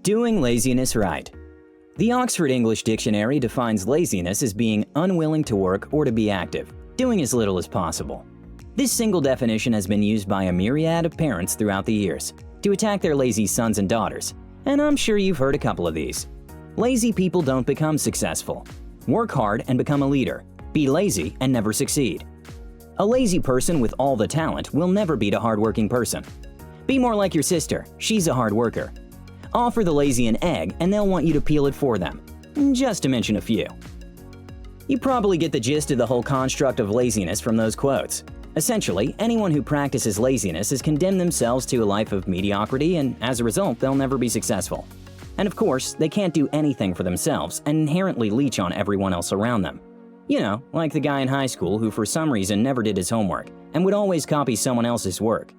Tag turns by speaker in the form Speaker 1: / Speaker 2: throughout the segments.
Speaker 1: Doing laziness right. The Oxford English Dictionary defines laziness as being unwilling to work or to be active, doing as little as possible. This single definition has been used by a myriad of parents throughout the years to attack their lazy sons and daughters, and I'm sure you've heard a couple of these. Lazy people don't become successful. Work hard and become a leader. Be lazy and never succeed. A lazy person with all the talent will never beat a hardworking person. Be more like your sister, she's a hard worker. Offer the lazy an egg and they'll want you to peel it for them, just to mention a few. You probably get the gist of the whole construct of laziness from those quotes. Essentially, anyone who practices laziness has condemned themselves to a life of mediocrity, and as a result, they'll never be successful. And of course, they can't do anything for themselves and inherently leech on everyone else around them. You know, like the guy in high school who for some reason never did his homework and would always copy someone else's work.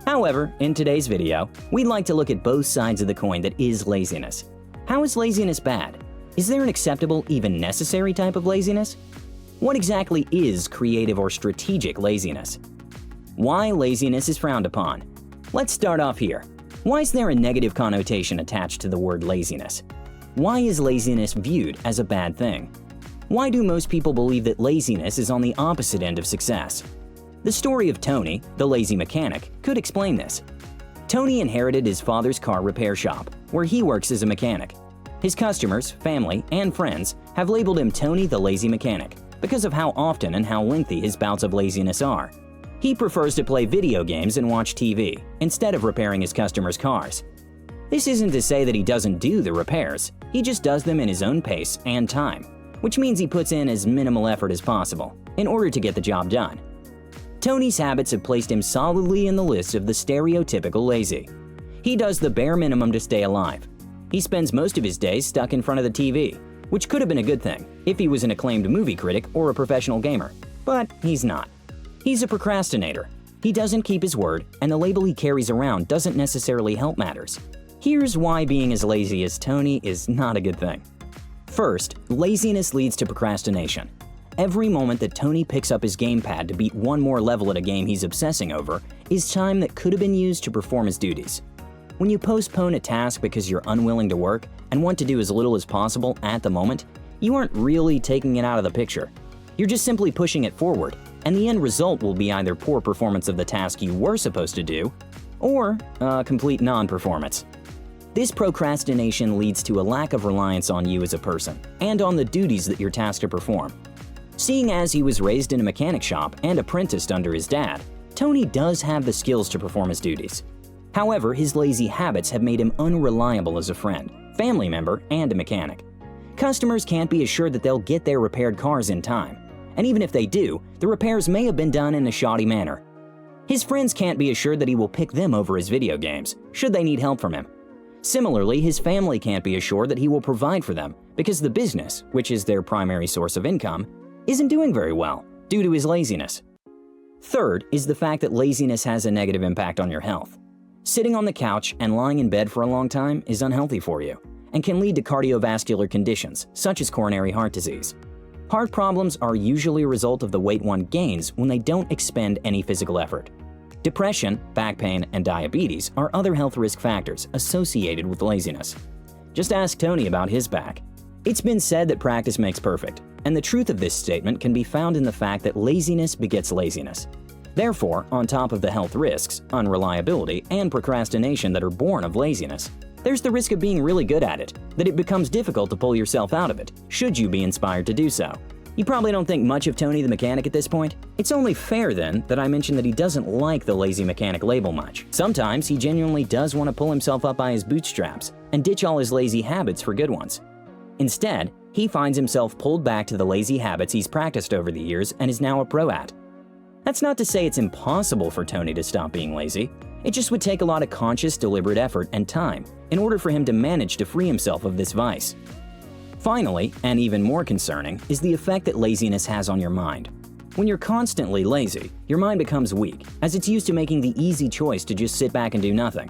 Speaker 1: However, in today's video, we'd like to look at both sides of the coin that is laziness. How is laziness bad? Is there an acceptable, even necessary type of laziness? What exactly is creative or strategic laziness? Why laziness is frowned upon? Let's start off here. Why is there a negative connotation attached to the word laziness? Why is laziness viewed as a bad thing? Why do most people believe that laziness is on the opposite end of success? The story of Tony, the lazy mechanic, could explain this. Tony inherited his father's car repair shop, where he works as a mechanic. His customers, family, and friends have labeled him Tony the Lazy Mechanic because of how often and how lengthy his bouts of laziness are. He prefers to play video games and watch TV, instead of repairing his customers' cars. This isn't to say that he doesn't do the repairs, he just does them in his own pace and time, which means he puts in as minimal effort as possible in order to get the job done. Tony's habits have placed him solidly in the list of the stereotypical lazy. He does the bare minimum to stay alive. He spends most of his days stuck in front of the TV, which could have been a good thing if he was an acclaimed movie critic or a professional gamer, but he's not. He's a procrastinator. He doesn't keep his word, and the label he carries around doesn't necessarily help matters. Here's why being as lazy as Tony is not a good thing. First, laziness leads to procrastination. Every moment that Tony picks up his gamepad to beat one more level at a game he's obsessing over is time that could have been used to perform his duties. When you postpone a task because you're unwilling to work and want to do as little as possible at the moment, you aren't really taking it out of the picture. You're just simply pushing it forward, and the end result will be either poor performance of the task you were supposed to do, or complete non-performance. This procrastination leads to a lack of reliance on you as a person, and on the duties that you're tasked to perform. Seeing as he was raised in a mechanic shop and apprenticed under his dad, Tony does have the skills to perform his duties. However, his lazy habits have made him unreliable as a friend, family member, and a mechanic. Customers can't be assured that they'll get their repaired cars in time, and even if they do, the repairs may have been done in a shoddy manner. His friends can't be assured that he will pick them over his video games, should they need help from him. Similarly, his family can't be assured that he will provide for them because the business, which is their primary source of income, isn't doing very well due to his laziness. Third is the fact that laziness has a negative impact on your health. Sitting on the couch and lying in bed for a long time is unhealthy for you and can lead to cardiovascular conditions such as coronary heart disease. Heart problems are usually a result of the weight one gains when they don't expend any physical effort. Depression, back pain, and diabetes are other health risk factors associated with laziness. Just ask Tony about his back. It's been said that practice makes perfect, and the truth of this statement can be found in the fact that laziness begets laziness. Therefore, on top of the health risks, unreliability, and procrastination that are born of laziness, there's the risk of being really good at it, that it becomes difficult to pull yourself out of it, should you be inspired to do so. You probably don't think much of Tony the mechanic at this point. It's only fair then that I mention that he doesn't like the lazy mechanic label much. Sometimes he genuinely does want to pull himself up by his bootstraps and ditch all his lazy habits for good ones. Instead, he finds himself pulled back to the lazy habits he's practiced over the years and is now a pro at. That's not to say it's impossible for Tony to stop being lazy. It just would take a lot of conscious, deliberate effort and time in order for him to manage to free himself of this vice. Finally, and even more concerning, is the effect that laziness has on your mind. When you're constantly lazy, your mind becomes weak, as it's used to making the easy choice to just sit back and do nothing.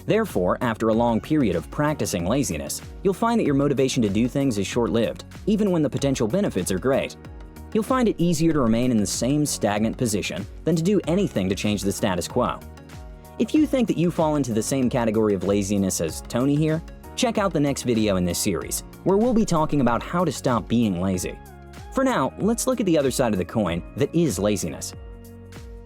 Speaker 1: Therefore, after a long period of practicing laziness, you'll find that your motivation to do things is short-lived, even when the potential benefits are great. You'll find it easier to remain in the same stagnant position than to do anything to change the status quo. If you think that you fall into the same category of laziness as Tony here, Check out the next video in this series, where we'll be talking about how to stop being lazy. For now, let's look at the other side of the coin that is laziness.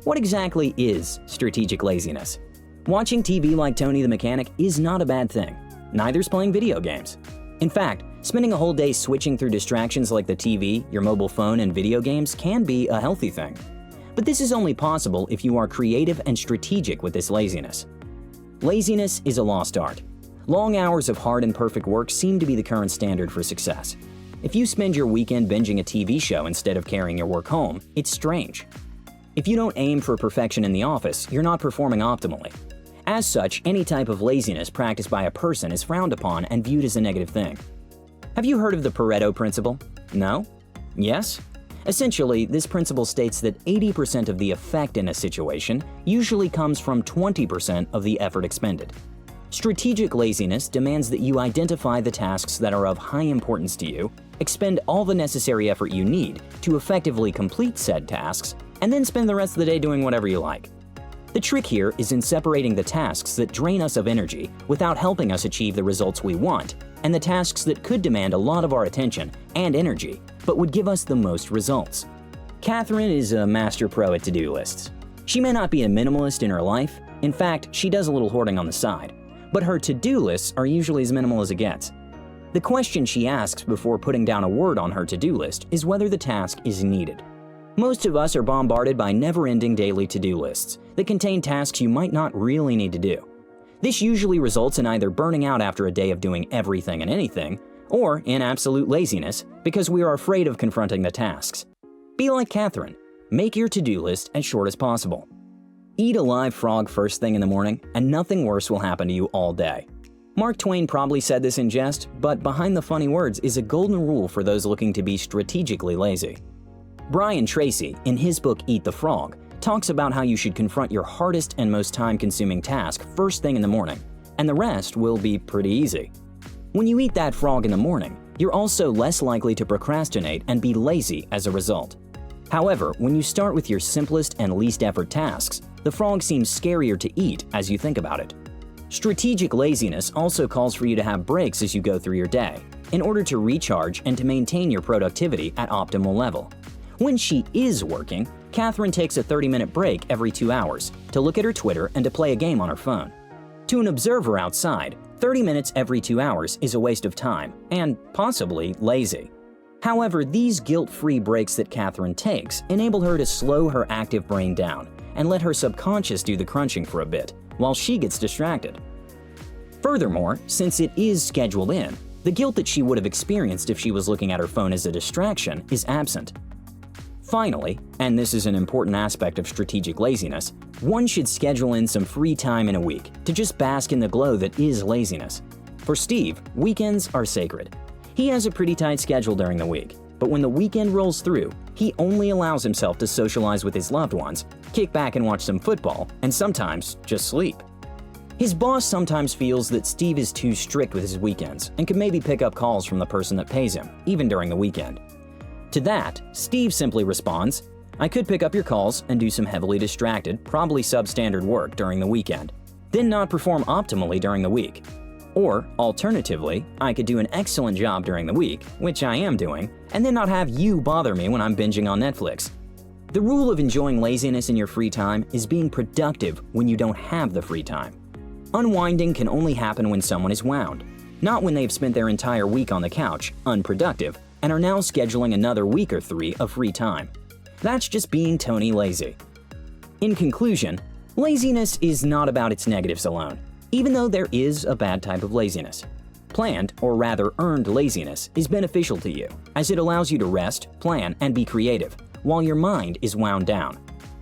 Speaker 1: What exactly is strategic laziness? Watching TV like Tony the Mechanic is not a bad thing. Neither's playing video games. In fact, spending a whole day switching through distractions like the TV, your mobile phone, and video games can be a healthy thing. But this is only possible if you are creative and strategic with this laziness. Laziness is a lost art. Long hours of hard and perfect work seem to be the current standard for success. If you spend your weekend binging a TV show instead of carrying your work home, it's strange. If you don't aim for perfection in the office, you're not performing optimally. As such, any type of laziness practiced by a person is frowned upon and viewed as a negative thing. Have you heard of the Pareto Principle? No? Yes? Essentially, this principle states that 80% of the effect in a situation usually comes from 20% of the effort expended. Strategic laziness demands that you identify the tasks that are of high importance to you, expend all the necessary effort you need to effectively complete said tasks, and then spend the rest of the day doing whatever you like. The trick here is in separating the tasks that drain us of energy without helping us achieve the results we want, and the tasks that could demand a lot of our attention and energy, but would give us the most results. Catherine is a master pro at to-do lists. She may not be a minimalist in her life. In fact, she does a little hoarding on the side. But her to-do lists are usually as minimal as it gets. The question she asks before putting down a word on her to-do list is whether the task is needed. Most of us are bombarded by never-ending daily to-do lists that contain tasks you might not really need to do. This usually results in either burning out after a day of doing everything and anything, or in absolute laziness because we are afraid of confronting the tasks. Be like Catherine. Make your to-do list as short as possible. Eat a live frog first thing in the morning, and nothing worse will happen to you all day. Mark Twain probably said this in jest, but behind the funny words is a golden rule for those looking to be strategically lazy. Brian Tracy, in his book Eat the Frog, talks about how you should confront your hardest and most time-consuming task first thing in the morning, and the rest will be pretty easy. When you eat that frog in the morning, you're also less likely to procrastinate and be lazy as a result. However, when you start with your simplest and least effort tasks, the frog seems scarier to eat as you think about it. Strategic laziness also calls for you to have breaks as you go through your day, in order to recharge and to maintain your productivity at optimal level. When she is working, Catherine takes a 30-minute break every 2 hours to look at her Twitter and to play a game on her phone. To an observer outside, 30 minutes every 2 hours is a waste of time and possibly lazy. However, these guilt-free breaks that Catherine takes enable her to slow her active brain down and let her subconscious do the crunching for a bit while she gets distracted. Furthermore, since it is scheduled in, the guilt that she would have experienced if she was looking at her phone as a distraction is absent. Finally, and this is an important aspect of strategic laziness, one should schedule in some free time in a week to just bask in the glow that is laziness. For Steve, weekends are sacred. He has a pretty tight schedule during the week, but when the weekend rolls through, he only allows himself to socialize with his loved ones, kick back and watch some football, and sometimes just sleep. His boss sometimes feels that Steve is too strict with his weekends and could maybe pick up calls from the person that pays him, even during the weekend. To that, Steve simply responds, "I could pick up your calls and do some heavily distracted, probably substandard work during the weekend, then not perform optimally during the week. Or, alternatively, I could do an excellent job during the week, which I am doing, and then not have you bother me when I'm binging on Netflix." The rule of enjoying laziness in your free time is being productive when you don't have the free time. Unwinding can only happen when someone is wound, not when they've spent their entire week on the couch, unproductive, and are now scheduling another week or 3 of free time. That's just being Tony lazy. In conclusion, laziness is not about its negatives alone, even though there is a bad type of laziness. Planned, or rather earned laziness, is beneficial to you, as it allows you to rest, plan, and be creative, while your mind is wound down.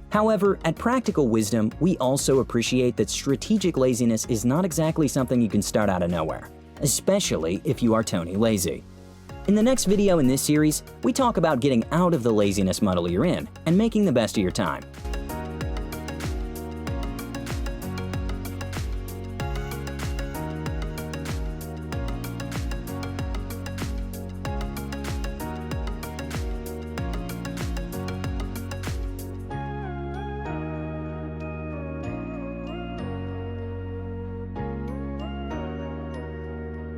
Speaker 1: However, at Practical Wisdom, we also appreciate that strategic laziness is not exactly something you can start out of nowhere, especially if you are Tony lazy. In the next video in this series, we talk about getting out of the laziness muddle you're in and making the best of your time.